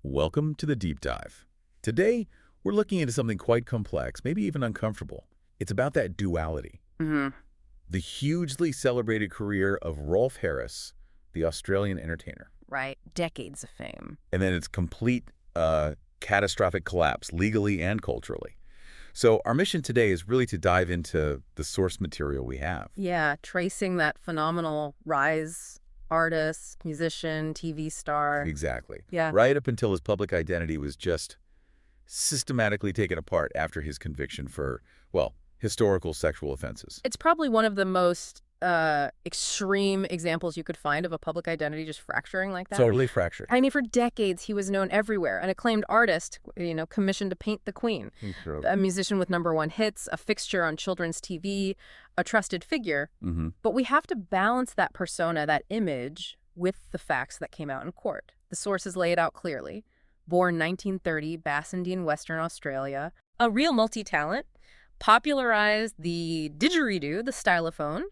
Welcome to the Deep Dive. Today, we're looking into something quite complex, maybe even uncomfortable. It's about that duality. The hugely celebrated career of Rolf Harris, the Australian entertainer. Right. Decades of fame. And then its complete catastrophic collapse, legally and culturally. So our mission today is really to dive into the source material we have. Yeah, tracing that phenomenal rise, artist, musician, TV star. Exactly. Yeah. Right up until his public identity was just systematically taken apart after his conviction for, well, historical sexual offenses. It's probably one of the most extreme examples you could find of a public identity just fracturing like that. Totally fractured. I mean, for decades, he was known everywhere. An acclaimed artist, commissioned to paint the Queen. A musician with #1 hits, a fixture on children's TV, a trusted figure. But we have to balance that persona, that image, with the facts that came out in court. The sources lay it out clearly. Born 1930, Bassendean, Western Australia. A real multi-talent. Popularized the didgeridoo, the stylophone.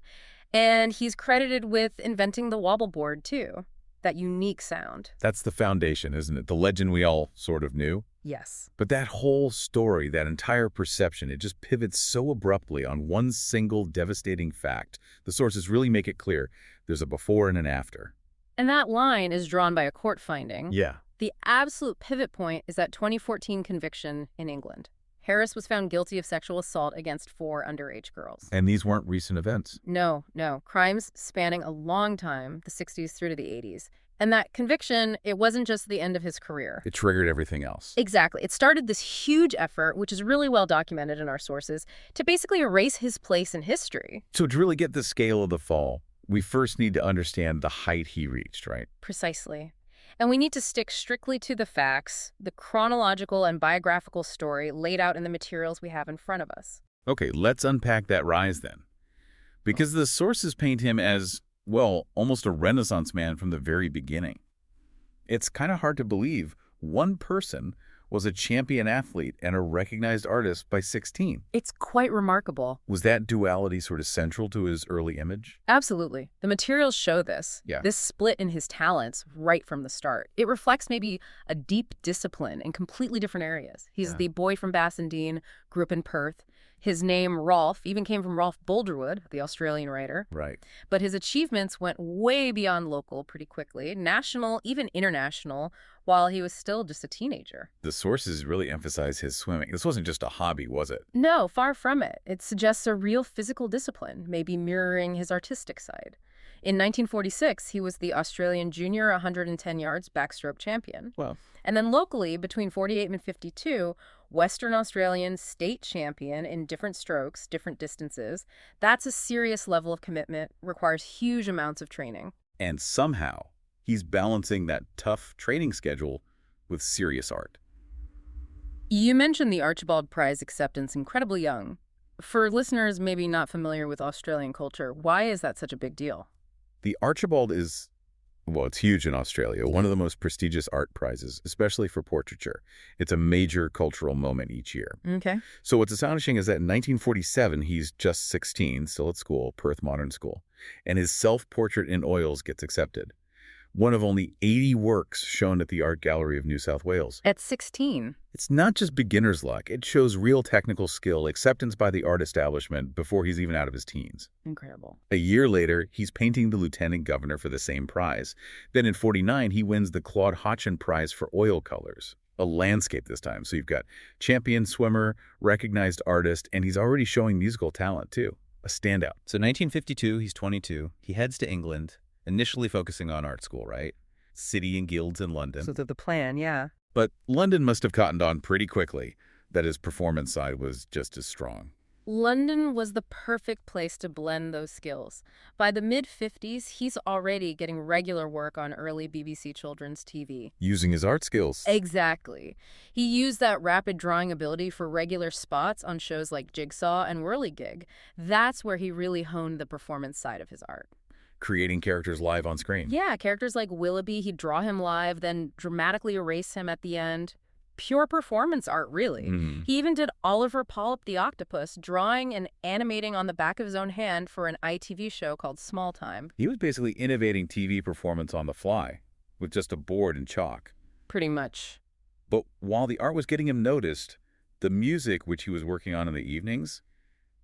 And he's credited with inventing the wobble board, too. That unique sound. That's the foundation, isn't it? The legend we all sort of knew. Yes. But that whole story, that entire perception, it just pivots so abruptly on one single devastating fact. The sources really make it clear there's a before and an after. And that line is drawn by a court finding. Yeah. The absolute pivot point is that 2014 conviction in England. Harris was found guilty of sexual assault against 4 underage girls. And these weren't recent events. No. Crimes spanning a long time, the 60s through to the 80s. And that conviction, it wasn't just the end of his career. It triggered everything else. Exactly. It started this huge effort, which is really well documented in our sources, to basically erase his place in history. So to really get the scale of the fall, we first need to understand the height he reached, right? Precisely. And we need to stick strictly to the facts, the chronological and biographical story laid out in the materials we have in front of us. Okay, let's unpack that rise then. Because the sources paint him as, well, almost a Renaissance man from the very beginning. It's kind of hard to believe one person was a champion athlete and a recognized artist by 16. It's quite remarkable. Was that duality sort of central to his early image? Absolutely. The materials show this. Yeah. This split in his talents right from the start. It reflects maybe a deep discipline in completely different areas. He's the boy from Bassendean, grew up in Perth. His name, Rolf, even came from Rolf Boldrewood, the Australian writer. Right. But his achievements went way beyond local pretty quickly, national, even international, while he was still just a teenager. The sources really emphasize his swimming. This wasn't just a hobby, was it? No, far from it. It suggests a real physical discipline, maybe mirroring his artistic side. In 1946, he was the Australian junior 110 yards backstroke champion. Well. And then locally, between 48 and 52, Western Australian state champion in different strokes, different distances. That's a serious level of commitment, requires huge amounts of training. And somehow, he's balancing that tough training schedule with serious art. You mentioned the Archibald Prize acceptance incredibly young. For listeners maybe not familiar with Australian culture, why is that such a big deal? The Archibald is, well, it's huge in Australia, one of the most prestigious art prizes, especially for portraiture. It's a major cultural moment each year. Okay. So what's astonishing is that in 1947, he's just 16, still at school, Perth Modern School, and his self-portrait in oils gets accepted. One of only 80 works shown at the Art Gallery of New South Wales. At 16? It's not just beginner's luck. It shows real technical skill, acceptance by the art establishment before he's even out of his teens. Incredible. A year later, he's painting the lieutenant governor for the same prize. Then in 49, he wins the Claude Hotchin Prize for oil colors. A landscape this time. So you've got champion swimmer, recognized artist, and he's already showing musical talent too. A standout. So 1952, he's 22. He heads to England, initially focusing on art school, right? City and guilds in London. So the plan, yeah. But London must have cottoned on pretty quickly that his performance side was just as strong. London was the perfect place to blend those skills. By the mid-50s, he's already getting regular work on early BBC children's TV. Using his art skills. Exactly. He used that rapid drawing ability for regular spots on shows like Jigsaw and Whirligig. That's where he really honed the performance side of his art. Creating characters live on screen. Yeah, characters like Willoughby, he'd draw him live, then dramatically erase him at the end. Pure performance art, really. He even did Oliver Polyp the Octopus, drawing and animating on the back of his own hand for an ITV show called Small Time. He was basically innovating TV performance on the fly, with just a board and chalk. Pretty much. But while the art was getting him noticed, the music, which he was working on in the evenings,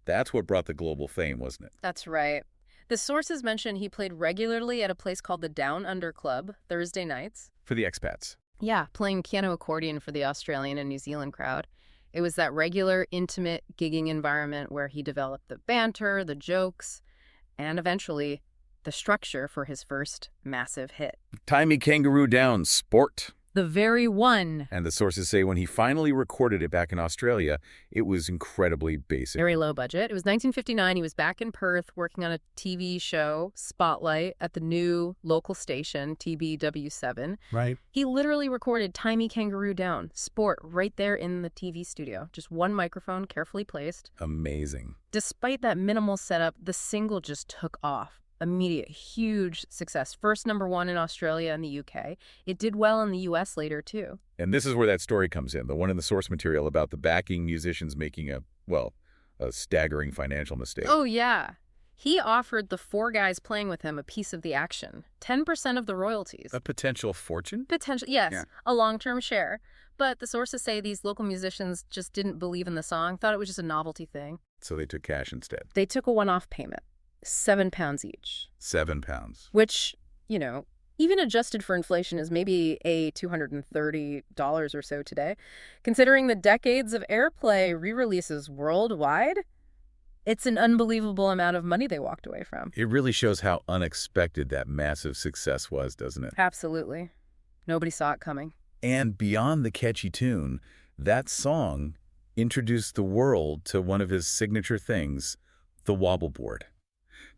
that's what brought the global fame, wasn't it? That's right. The sources mention he played regularly at a place called the Down Under Club, Thursday nights. For the expats. Yeah, playing piano accordion for the Australian and New Zealand crowd. It was that regular, intimate gigging environment where he developed the banter, the jokes, and eventually the structure for his first massive hit. Tie Me Kangaroo Down, Sport. The very one. And the sources say when he finally recorded it back in Australia, it was incredibly basic. Very low budget. It was 1959. He was back in Perth working on a TV show, Spotlight, at the new local station, TBW7. Right. He literally recorded Tie Me Kangaroo Down, Sport, right there in the TV studio. Just one microphone, carefully placed. Amazing. Despite that minimal setup, the single just took off. Immediate, huge success. First #1 in Australia and the UK. It did well in the US later, too. And this is where that story comes in, the one in the source material about the backing musicians making a staggering financial mistake. Oh, yeah. He offered the 4 guys playing with him a piece of the action, 10% of the royalties. A potential fortune? Potential, yes, Yeah. a long-term share. But the sources say these local musicians just didn't believe in the song, thought it was just a novelty thing. So they took cash instead. They took a one-off payment, £7 each. £7. Which, even adjusted for inflation is maybe a $230 or so today. Considering the decades of airplay re-releases worldwide, it's an unbelievable amount of money they walked away from. It really shows how unexpected that massive success was, doesn't it? Absolutely. Nobody saw it coming. And beyond the catchy tune, that song introduced the world to one of his signature things, the wobble board.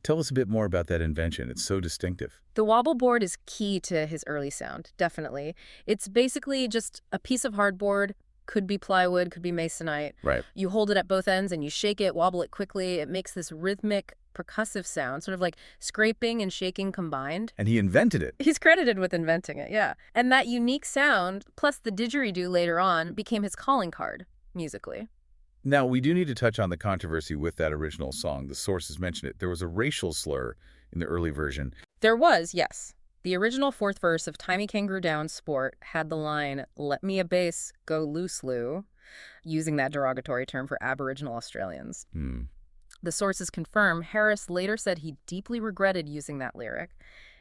Tell us a bit more about that invention. It's so distinctive. The wobble board is key to his early sound, definitely. It's basically just a piece of hardboard, could be plywood, could be masonite. Right. You hold it at both ends and you shake it, wobble it quickly. It makes this rhythmic, percussive sound, sort of like scraping and shaking combined. And he invented it. He's credited with inventing it, yeah. And that unique sound, plus the didgeridoo later on, became his calling card, musically. Now, we do need to touch on the controversy with that original song. The sources mention it. There was a racial slur in the early version. There was, yes. The original 4th verse of Tie Me Kangaroo Down, Sport had the line, "Let me a bass, go loose, Lou," using that derogatory term for Aboriginal Australians. The sources confirm Harris later said he deeply regretted using that lyric.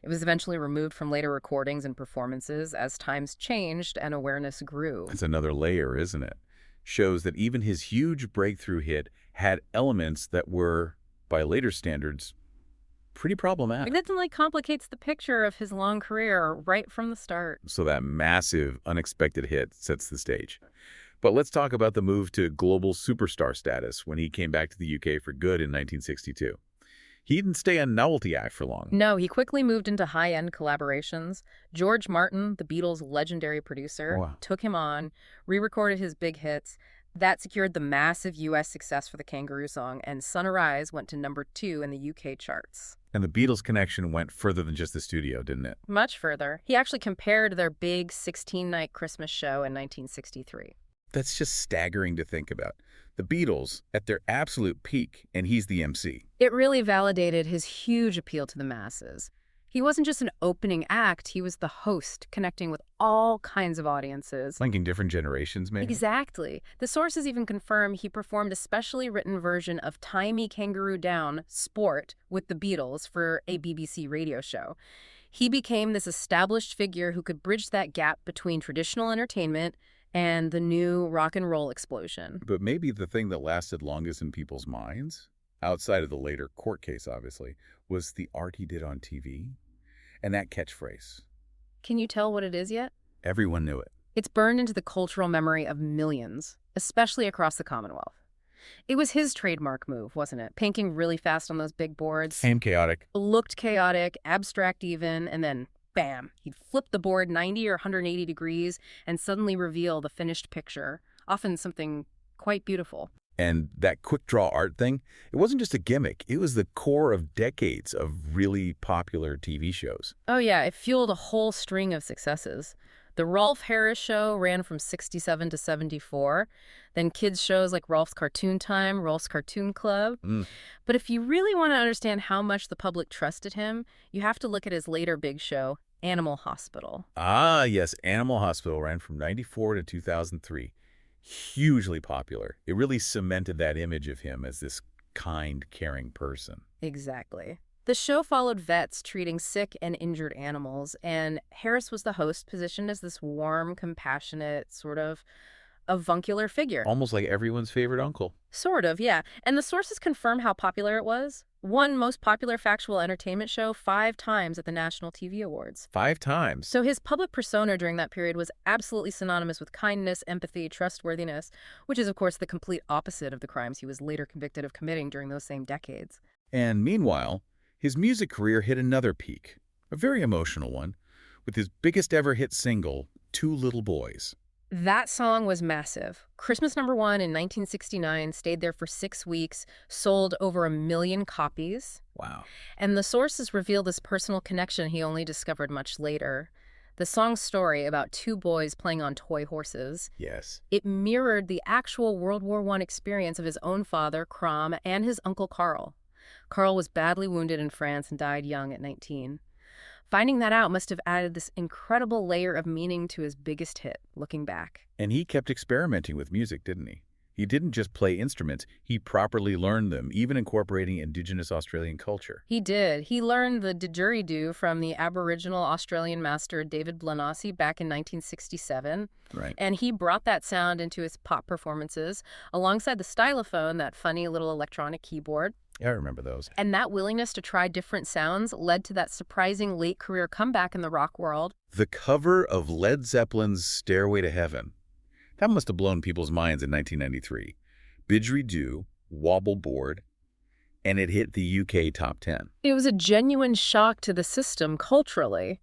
It was eventually removed from later recordings and performances as times changed and awareness grew. That's another layer, isn't it? Shows that even his huge breakthrough hit had elements that were, by later standards, pretty problematic. It definitely complicates the picture of his long career right from the start. So that massive, unexpected hit sets the stage. But let's talk about the move to global superstar status when he came back to the UK for good in 1962. He didn't stay a novelty act for long. No, he quickly moved into high-end collaborations. George Martin, the Beatles' legendary producer, took him on, re-recorded his big hits. That secured the massive U.S. success for the Kangaroo song, and Sunrise went to #2 in the UK charts. And the Beatles connection went further than just the studio, didn't it? Much further. He actually compared their big 16-night Christmas show in 1963. That's just staggering to think about. The Beatles at their absolute peak, and he's the MC. It really validated his huge appeal to the masses. He wasn't just an opening act, he was the host, connecting with all kinds of audiences. Linking different generations, maybe? Exactly. The sources even confirm he performed a specially written version of Tie Me Kangaroo Down, Sport, with the Beatles for a BBC radio show. He became this established figure who could bridge that gap between traditional entertainment and the new rock and roll explosion. But maybe the thing that lasted longest in people's minds, outside of the later court case, obviously, was the art he did on TV and that catchphrase. Can you tell what it is yet? Everyone knew it. It's burned into the cultural memory of millions, especially across the Commonwealth. It was his trademark move, wasn't it? Painting really fast on those big boards. Came chaotic. Looked chaotic, abstract even, and then bam, he'd flip the board 90 or 180 degrees and suddenly reveal the finished picture, often something quite beautiful. And that quick draw art thing, it wasn't just a gimmick. It was the core of decades of really popular TV shows. Oh yeah, it fueled a whole string of successes. The Rolf Harris show ran from 67 to 74. Then kids shows like Rolf's Cartoon Time, Rolf's Cartoon Club. But if you really want to understand how much the public trusted him, you have to look at his later big show, Animal Hospital. Ah, yes, Animal Hospital ran from 94 to 2003. Hugely popular. It really cemented that image of him as this kind, caring person. Exactly. The show followed vets treating sick and injured animals, and Harris was the host, positioned as this warm, compassionate, sort of avuncular figure. Almost like everyone's favorite uncle. Sort of, yeah. And the sources confirm how popular it was. Won most popular factual entertainment show 5 times at the National TV Awards. 5 times? So his public persona during that period was absolutely synonymous with kindness, empathy, trustworthiness, which is, of course, the complete opposite of the crimes he was later convicted of committing during those same decades. And meanwhile, his music career hit another peak, a very emotional one, with his biggest ever hit single, Two Little Boys. That song was massive. Christmas #1 in 1969 stayed there for 6 weeks, sold over 1 million copies. Wow. And the sources reveal this personal connection he only discovered much later. The song's story about 2 boys playing on toy horses. Yes. It mirrored the actual World War I experience of his own father, Crom, and his uncle Carl. Carl was badly wounded in France and died young at 19. Finding that out must have added this incredible layer of meaning to his biggest hit, looking back. And he kept experimenting with music, didn't he? He didn't just play instruments, he properly learned them, even incorporating indigenous Australian culture. He did. He learned the didgeridoo from the Aboriginal Australian master David Blanasi back in 1967. Right. And he brought that sound into his pop performances, alongside the stylophone, that funny little electronic keyboard. Yeah, I remember those. And that willingness to try different sounds led to that surprising late career comeback in the rock world. The cover of Led Zeppelin's Stairway to Heaven. That must have blown people's minds in 1993. Didgeridoo, wobble board, and it hit the UK top 10. It was a genuine shock to the system culturally.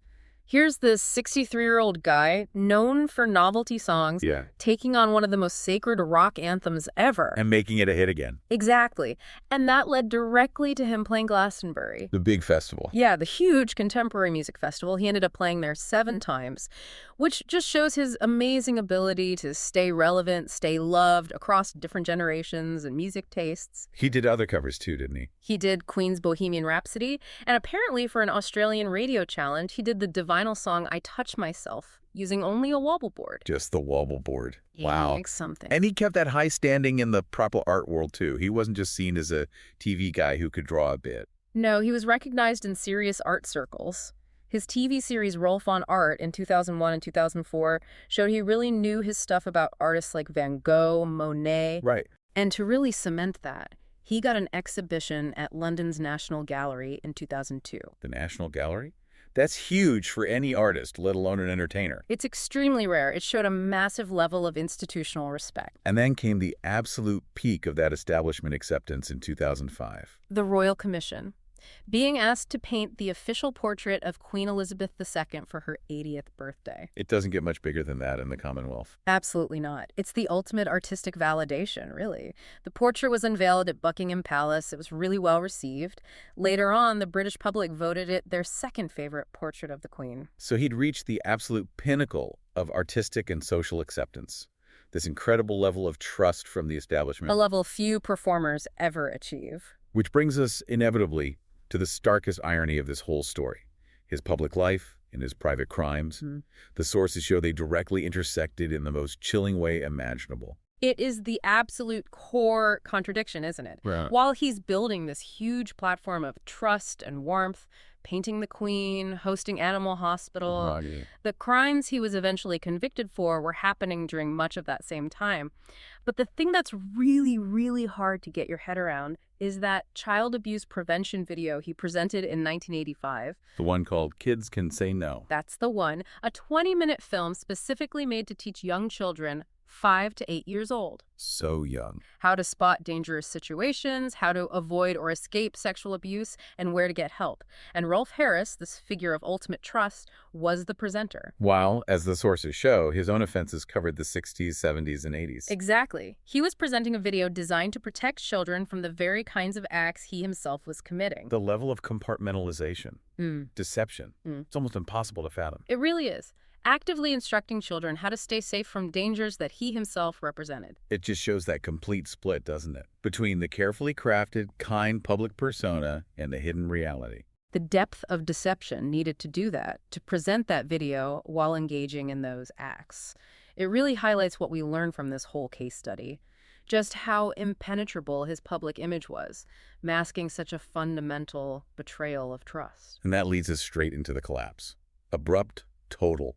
Here's this 63-year-old guy, known for novelty songs, taking on one of the most sacred rock anthems ever. And making it a hit again. Exactly. And that led directly to him playing Glastonbury. The big festival. Yeah, the huge contemporary music festival. He ended up playing there 7 times, which just shows his amazing ability to stay relevant, stay loved across different generations and music tastes. He did other covers too, didn't he? He did Queen's Bohemian Rhapsody, and apparently for an Australian radio challenge, he did the vinyl song I Touch Myself, using only a wobble board. Just the wobble board. Yeah, wow. like something. And he kept that high standing in the proper art world, too. He wasn't just seen as a TV guy who could draw a bit. No, he was recognized in serious art circles. His TV series Rolf on Art in 2001 and 2004 showed he really knew his stuff about artists like Van Gogh, Monet. Right. And to really cement that, he got an exhibition at London's National Gallery in 2002. The National Gallery? That's huge for any artist, let alone an entertainer. It's extremely rare. It showed a massive level of institutional respect. And then came the absolute peak of that establishment acceptance in 2005. The Royal Commission, being asked to paint the official portrait of Queen Elizabeth II for her 80th birthday. It doesn't get much bigger than that in the Commonwealth. Absolutely not. It's the ultimate artistic validation, really. The portrait was unveiled at Buckingham Palace. It was really well received. Later on, the British public voted it their second favorite portrait of the Queen. So he'd reached the absolute pinnacle of artistic and social acceptance. This incredible level of trust from the establishment. A level few performers ever achieve. Which brings us, inevitably, to the starkest irony of this whole story. His public life and his private crimes. The sources show they directly intersected in the most chilling way imaginable. It is the absolute core contradiction, isn't it? Right. While he's building this huge platform of trust and warmth, painting the Queen, hosting Animal Hospital, the crimes he was eventually convicted for were happening during much of that same time. But the thing that's really, really hard to get your head around is that child abuse prevention video he presented in 1985. The one called Kids Can Say No. That's the one. A 20-minute film specifically made to teach young children 5 to 8 years old. So young. How to spot dangerous situations, how to avoid or escape sexual abuse, and where to get help. And Rolf Harris, this figure of ultimate trust, was the presenter. While, as the sources show, his own offenses covered the 60s, 70s, and 80s. Exactly. He was presenting a video designed to protect children from the very kinds of acts he himself was committing. The level of compartmentalization, deception, it's almost impossible to fathom. It really is. Actively instructing children how to stay safe from dangers that he himself represented. It just shows that complete split, doesn't it? Between the carefully crafted, kind public persona and the hidden reality. The depth of deception needed to do that, to present that video while engaging in those acts. It really highlights what we learned from this whole case study. Just how impenetrable his public image was, masking such a fundamental betrayal of trust. And that leads us straight into the collapse. Abrupt, total.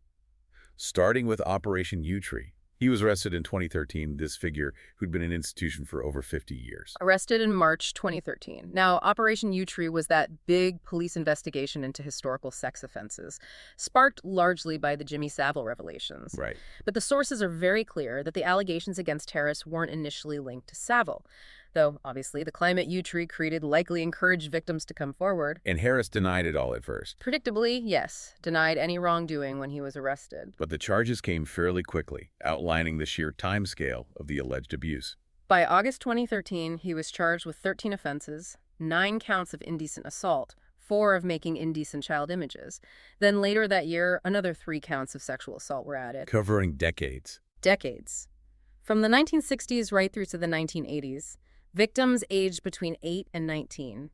Starting with Operation Yewtree. He was arrested in 2013, this figure who'd been in institution for over 50 years. Arrested in March 2013. Now, Operation Yewtree was that big police investigation into historical sex offenses, sparked largely by the Jimmy Savile revelations. Right. But the sources are very clear that the allegations against Harris weren't initially linked to Savile. Though, obviously, the climate Yewtree created likely encouraged victims to come forward. And Harris denied it all at first. Predictably, yes, denied any wrongdoing when he was arrested. But the charges came fairly quickly, outlining the sheer timescale of the alleged abuse. By August 2013, he was charged with 13 offenses, 9 counts of indecent assault, 4 of making indecent child images. Then later that year, another 3 counts of sexual assault were added. Covering decades. Decades. From the 1960s right through to the 1980s, victims aged between 8 and 19.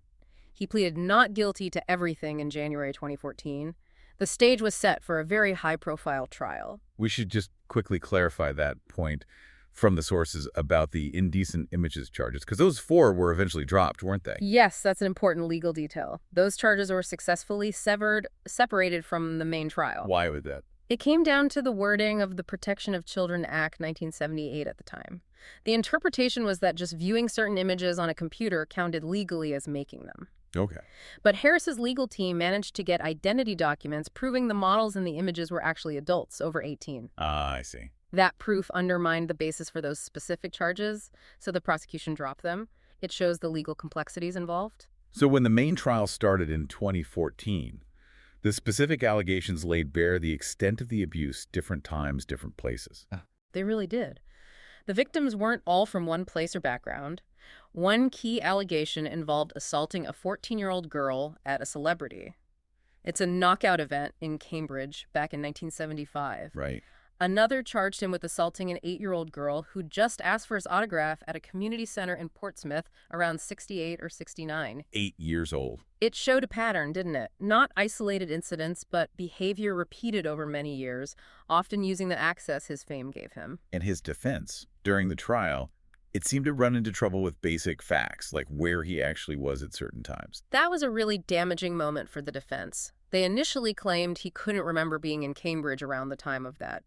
He pleaded not guilty to everything in January 2014. The stage was set for a very high-profile trial. We should just quickly clarify that point from the sources about the indecent images charges, because those 4 were eventually dropped, weren't they? Yes, that's an important legal detail. Those charges were successfully separated from the main trial. Why was that? It came down to the wording of the Protection of Children Act 1978 at the time. The interpretation was that just viewing certain images on a computer counted legally as making them. Okay. But Harris's legal team managed to get identity documents proving the models in the images were actually adults over 18. Ah, I see. That proof undermined the basis for those specific charges, so the prosecution dropped them. It shows the legal complexities involved. So when the main trial started in 2014, the specific allegations laid bare the extent of the abuse, different times, different places. They really did. The victims weren't all from one place or background. One key allegation involved assaulting a 14-year-old girl at a celebrity. It's a knockout event in Cambridge back in 1975. Right. Another charged him with assaulting an 8-year-old girl who just asked for his autograph at a community center in Portsmouth around 68 or 69. 8 years old. It showed a pattern, didn't it? Not isolated incidents, but behavior repeated over many years, often using the access his fame gave him. And his defense, during the trial, it seemed to run into trouble with basic facts, like where he actually was at certain times. That was a really damaging moment for the defense. They initially claimed he couldn't remember being in Cambridge around the time of that.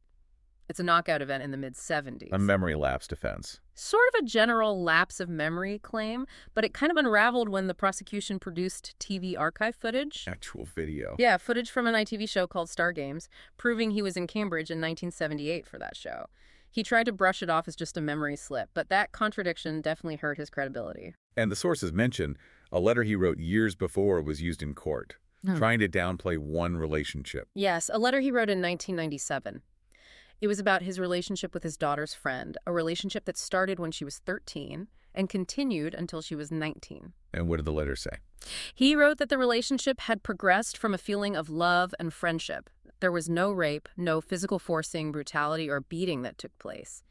It's a knockout event in the mid-70s. A memory lapse defense. Sort of a general lapse of memory claim, but it kind of unraveled when the prosecution produced TV archive footage. Actual video. Yeah, footage from an ITV show called Star Games, proving he was in Cambridge in 1978 for that show. He tried to brush it off as just a memory slip, but that contradiction definitely hurt his credibility. And the sources mention a letter he wrote years before was used in court, trying to downplay one relationship. Yes, a letter he wrote in 1997. It was about his relationship with his daughter's friend, a relationship that started when she was 13 and continued until she was 19. And what did the letter say? He wrote that the relationship had progressed from a feeling of love and friendship. There was no rape, no physical forcing, brutality, or beating that took place.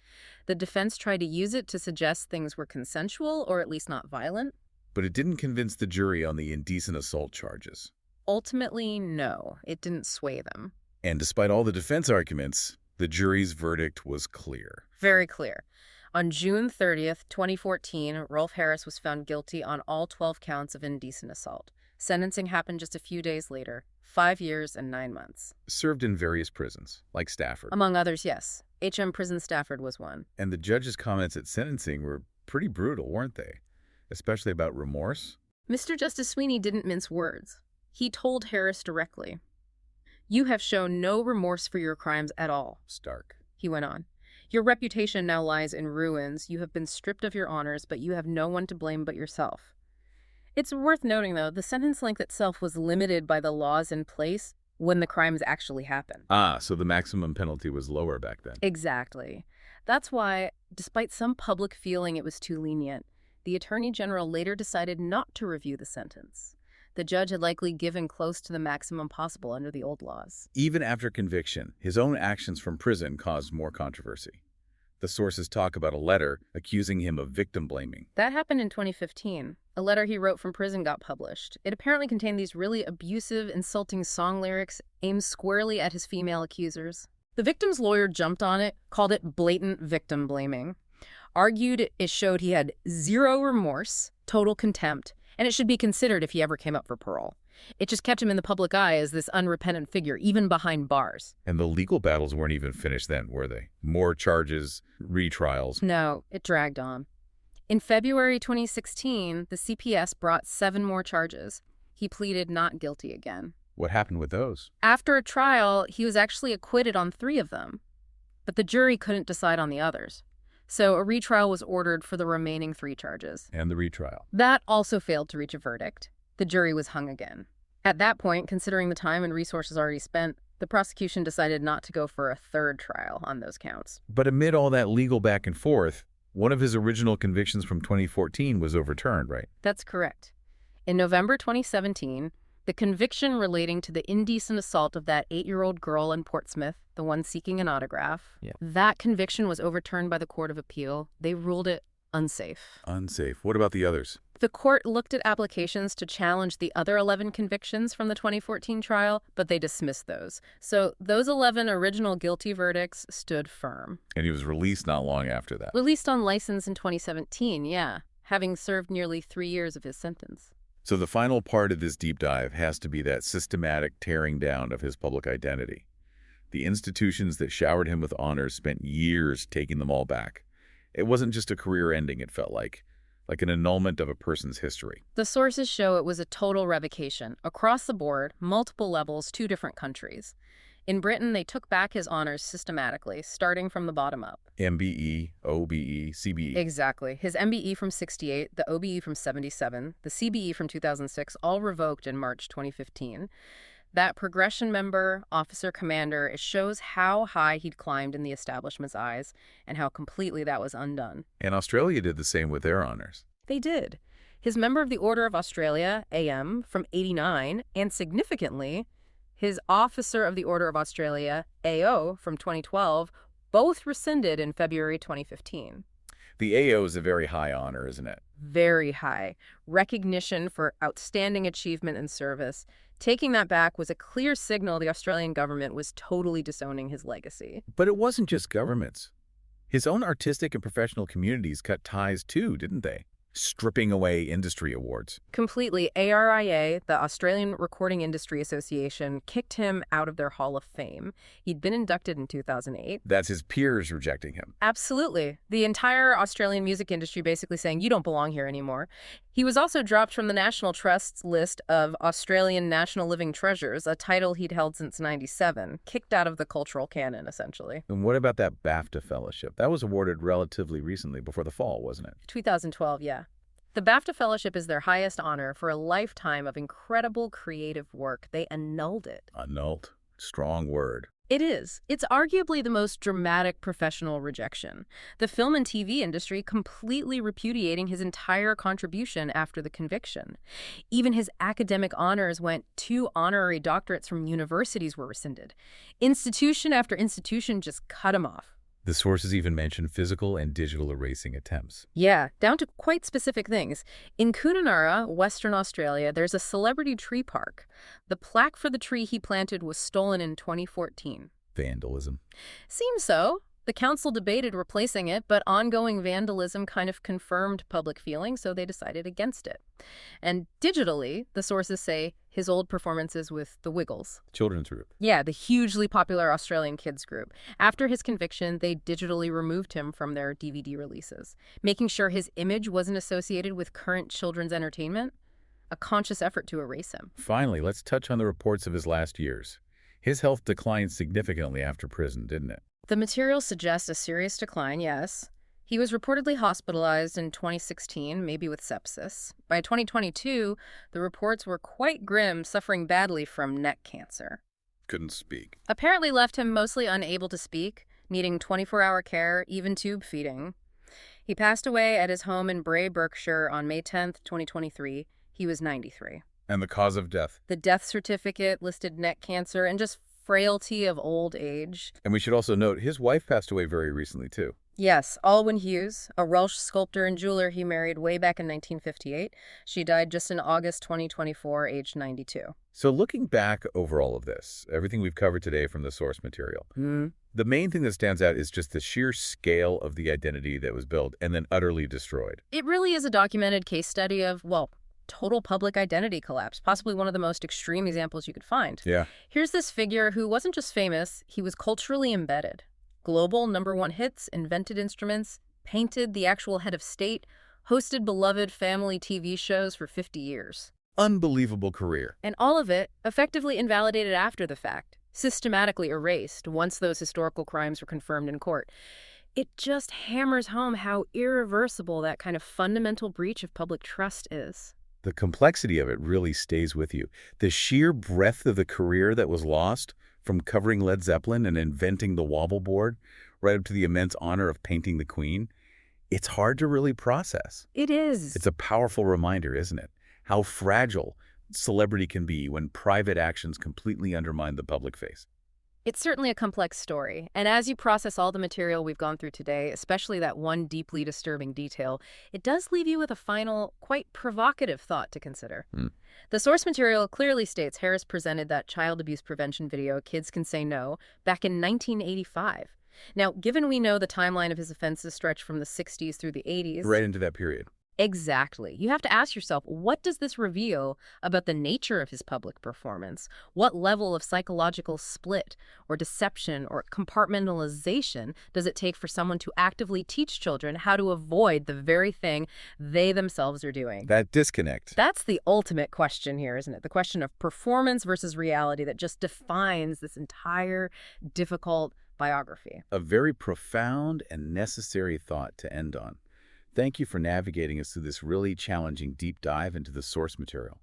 The defense tried to use it to suggest things were consensual or at least not violent. But it didn't convince the jury on the indecent assault charges. Ultimately, no, it didn't sway them. And despite all the defense arguments, the jury's verdict was clear. Very clear. On June 30th, 2014, Rolf Harris was found guilty on all 12 counts of indecent assault. Sentencing happened just a few days later, 5 years and 9 months. Served in various prisons, like Stafford. Among others, yes. HM Prison Stafford was one. And the judge's comments at sentencing were pretty brutal, weren't they? Especially about remorse. Mr. Justice Sweeney didn't mince words. He told Harris directly, "You have shown no remorse for your crimes at all." Stark. He went on. "Your reputation now lies in ruins. You have been stripped of your honors, but you have no one to blame but yourself." It's worth noting, though, the sentence length itself was limited by the laws in place when the crimes actually happened. Ah, so the maximum penalty was lower back then. Exactly. That's why, despite some public feeling it was too lenient, the Attorney General later decided not to review the sentence. The judge had likely given close to the maximum possible under the old laws. Even after conviction, his own actions from prison caused more controversy. The sources talk about a letter accusing him of victim blaming. That happened in 2015. A letter he wrote from prison got published. It apparently contained these really abusive, insulting song lyrics aimed squarely at his female accusers. The victim's lawyer jumped on it, called it blatant victim blaming, argued it showed he had zero remorse, total contempt, and it should be considered if he ever came up for parole. It just kept him in the public eye as this unrepentant figure, even behind bars. And the legal battles weren't even finished then, were they? More charges, retrials. No, it dragged on. In February 2016, the CPS brought 7 more charges. He pleaded not guilty again. What happened with those? After a trial, he was actually acquitted on 3 of them. But the jury couldn't decide on the others. So a retrial was ordered for the remaining 3 charges. And the retrial. That also failed to reach a verdict. The jury was hung again. At that point, considering the time and resources already spent, the prosecution decided not to go for a 3rd trial on those counts. But amid all that legal back and forth, one of his original convictions from 2014 was overturned, right? That's correct. In November 2017, the conviction relating to the indecent assault of that 8-year-old girl in Portsmouth, the one seeking an autograph, that conviction was overturned by the Court of Appeal. They ruled it unsafe. Unsafe. What about the others? The court looked at applications to challenge the other 11 convictions from the 2014 trial, but they dismissed those. So those 11 original guilty verdicts stood firm. And he was released not long after that. Released on license in 2017, having served nearly 3 years of his sentence. So the final part of this deep dive has to be that systematic tearing down of his public identity. The institutions that showered him with honors spent years taking them all back. It wasn't just a career ending, it felt like an annulment of a person's history. The sources show it was a total revocation, across the board, multiple levels, 2 different countries. In Britain, they took back his honors systematically, starting from the bottom up. MBE, OBE, CBE. Exactly. His MBE from 68, the OBE from 77, the CBE from 2006, all revoked in March 2015. That progression member, officer commander, it shows how high he'd climbed in the establishment's eyes and how completely that was undone. And Australia did the same with their honors. They did. His Member of the Order of Australia, AM, from 89, and significantly, his Officer of the Order of Australia, AO, from 2012, both rescinded in February 2015. The AO is a very high honor, isn't it? Very high. Recognition for outstanding achievement and service. Taking that back was a clear signal the Australian government was totally disowning his legacy. But it wasn't just governments. His own artistic and professional communities cut ties too, didn't they? Stripping away industry awards. Completely. ARIA, the Australian Recording Industry Association, kicked him out of their Hall of Fame. He'd been inducted in 2008. That's his peers rejecting him. Absolutely. The entire Australian music industry basically saying, you don't belong here anymore. He was also dropped from the National Trust's list of Australian National Living Treasures, a title he'd held since '97, kicked out of the cultural canon, essentially. And what about that BAFTA fellowship? That was awarded relatively recently, before the fall, wasn't it? 2012, yeah. The BAFTA Fellowship is their highest honor for a lifetime of incredible creative work. They annulled it. Annulled. Strong word. It is. It's arguably the most dramatic professional rejection. The film and TV industry completely repudiating his entire contribution after the conviction. Even his academic honors went. 2 honorary doctorates from universities were rescinded. Institution after institution just cut him off. The sources even mention physical and digital erasing attempts. Yeah, down to quite specific things. In Kununurra, Western Australia, there's a celebrity tree park. The plaque for the tree he planted was stolen in 2014. Vandalism. Seems so. The council debated replacing it, but ongoing vandalism kind of confirmed public feeling, so they decided against it. And digitally, the sources say his old performances with the Wiggles. Children's group. Yeah, the hugely popular Australian kids group. After his conviction, they digitally removed him from their DVD releases, making sure his image wasn't associated with current children's entertainment. A conscious effort to erase him. Finally, let's touch on the reports of his last years. His health declined significantly after prison, didn't it? The materials suggest a serious decline, yes. He was reportedly hospitalized in 2016, maybe with sepsis. By 2022, the reports were quite grim, suffering badly from neck cancer. Couldn't speak. Apparently left him mostly unable to speak, needing 24-hour care, even tube feeding. He passed away at his home in Bray, Berkshire on May 10th, 2023. He was 93. And the cause of death? The death certificate listed neck cancer and just frailty of old age. And we should also note his wife passed away very recently, too. Yes, Alwyn Hughes, a Welsh sculptor and jeweler he married way back in 1958. She died just in August 2024, aged 92. So looking back over all of this, everything we've covered today from the source material, the main thing that stands out is just the sheer scale of the identity that was built and then utterly destroyed. It really is a documented case study of, well, total public identity collapse, possibly one of the most extreme examples you could find. Yeah. Here's this figure who wasn't just famous, he was culturally embedded. Global #1 hits, invented instruments, painted the actual head of state, hosted beloved family TV shows for 50 years. Unbelievable career. And all of it effectively invalidated after the fact, systematically erased once those historical crimes were confirmed in court. It just hammers home how irreversible that kind of fundamental breach of public trust is. The complexity of it really stays with you. The sheer breadth of the career that was lost, from covering Led Zeppelin and inventing the wobble board, right up to the immense honor of painting the Queen, it's hard to really process. It is. It's a powerful reminder, isn't it? How fragile celebrity can be when private actions completely undermine the public face. It's certainly a complex story, and as you process all the material we've gone through today, especially that one deeply disturbing detail, it does leave you with a final, quite provocative thought to consider. The source material clearly states Harris presented that child abuse prevention video, Kids Can Say No, back in 1985. Now, given we know the timeline of his offenses stretch from the 60s through the 80s... Right into that period. Exactly. You have to ask yourself, what does this reveal about the nature of his public performance? What level of psychological split or deception or compartmentalization does it take for someone to actively teach children how to avoid the very thing they themselves are doing? That disconnect. That's the ultimate question here, isn't it? The question of performance versus reality that just defines this entire difficult biography. A very profound and necessary thought to end on. Thank you for navigating us through this really challenging deep dive into the source material.